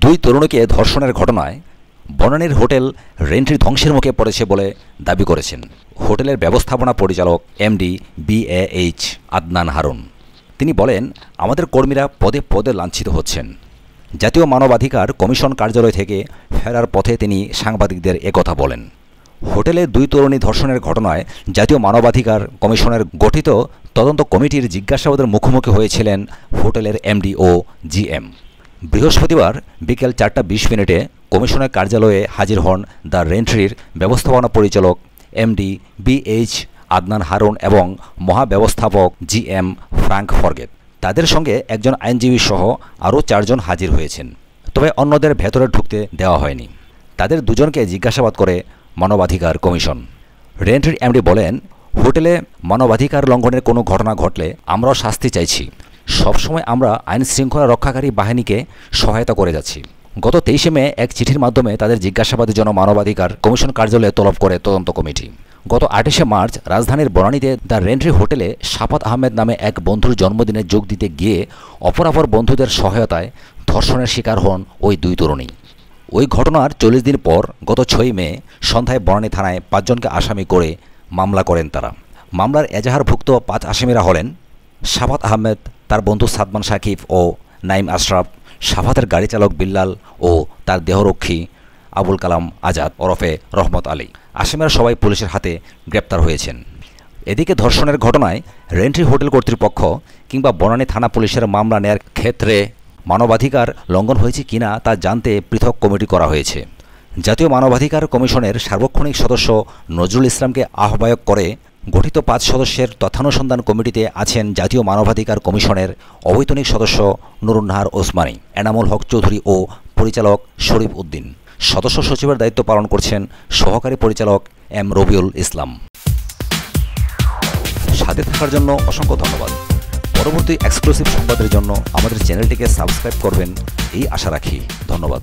দুই তরুণীকে ধর্ষণের ঘটনায় বনানীর হোটেল রেন্ট্রি ধ্বংসের মুখে পড়েছে বলে দাবি করেছেন হোটেলের ব্যবস্থাপনা পরিচালক এমডি BAH আদনান হারুন। তিনি বলেন, আমাদের কর্মীরা পদে পদে লাঞ্ছিত হচ্ছেন। জাতীয় মানবাধিকার কমিশন কার্যালয় থেকে ফেরার পথে তিনি সাংবাদিকদের একথা বলেন। হোটেলে দুই তরুণী ধর্ষণের ঘটনায় জাতীয় মানবাধিকার কমিশনের গঠিত তদন্ত কমিটির জিজ্ঞাসাবাদের মুখোমুখি হয়েছিলেন হোটেলের এমডি ও GM। বৃহস্পতিবার বিকেল 4:20 কমিশনের কার্যালয়ে হাজির হন দ্য রেন্ট্রির ব্যবস্থাপনা পরিচালক এমডি BH আদনান হারুন এবং মহাব্যবস্থাপক GM ফ্রাঙ্ক ফরগেট। তাদের সঙ্গে একজন আইনজীবী সহ আরও 4 জন হাজির হয়েছেন, তবে অন্যদের ভেতরে ঢুকতে দেওয়া হয়নি। তাদের দুজনকে জিজ্ঞাসাবাদ করে মানবাধিকার কমিশন। রেন্ট্রির এমডি বলেন, হোটেলে মানবাধিকার লঙ্ঘনের কোনো ঘটনা ঘটলে আমরাও শাস্তি চাইছি। সবসময় আমরা আইন শৃঙ্খলা রক্ষাকারী বাহিনীকে সহায়তা করে যাচ্ছি। গত 23 মে এক চিঠির মাধ্যমে তাদের জিজ্ঞাসাবাদের জন্য মানবাধিকার কমিশন কার্যালয়ে তলব করে তদন্ত কমিটি। গত 28 মার্চ রাজধানীর বনানীতে দ্য রেন্ট্রি হোটেলে শাফাত আহমেদ নামে এক বন্ধুর জন্মদিনে যোগ দিতে গিয়ে অপরাপর বন্ধুদের সহায়তায় ধর্ষণের শিকার হন ওই দুই তরুণী। ওই ঘটনার 40 দিন পর গত 6 মে সন্ধ্যায় বনানী থানায় 5 জনকে আসামি করে মামলা করেন তারা। মামলার এজাহারভুক্ত 5 আসামিরা হলেন শাফাত আহমেদ, তার বন্ধু সাদমান সাকিব ও নাইম আশরাফ, শাফাতের গাড়ি চালক বিল্লাল ও তার দেহরক্ষী আবুল কালাম আজাদ ওরফে রহমত আলী। আসামিরা সবাই পুলিশের হাতে গ্রেপ্তার হয়েছেন। এদিকে ধর্ষণের ঘটনায় রেন্ট্রি হোটেল কর্তৃপক্ষ কিংবা বনানী থানা পুলিশের মামলা নেয়ার ক্ষেত্রে মানবাধিকার লঙ্ঘন হয়েছে কিনা তা জানতে পৃথক কমিটি করা হয়েছে। জাতীয় মানবাধিকার কমিশনের সার্বক্ষণিক সদস্য নজরুল ইসলামকে আহ্বায়ক করে গঠিত 5 সদস্যের তথ্যানুসন্ধান কমিটিতে আছেন জাতীয় মানবাধিকার কমিশনের অবৈতনিক সদস্য নুরুন্নাহার ওসমানী, এনামুল হক চৌধুরী ও পরিচালক শরীফ উদ্দিন। সদস্য সচিবের দায়িত্ব পালন করছেন সহকারী পরিচালক M রবিউল ইসলাম। সাথে থাকার জন্য অসংখ্য ধন্যবাদ। পরবর্তী এক্সক্লুসিভ সংবাদের জন্য আমাদের চ্যানেলটিকে সাবস্ক্রাইব করবেন এই আশা রাখি। ধন্যবাদ।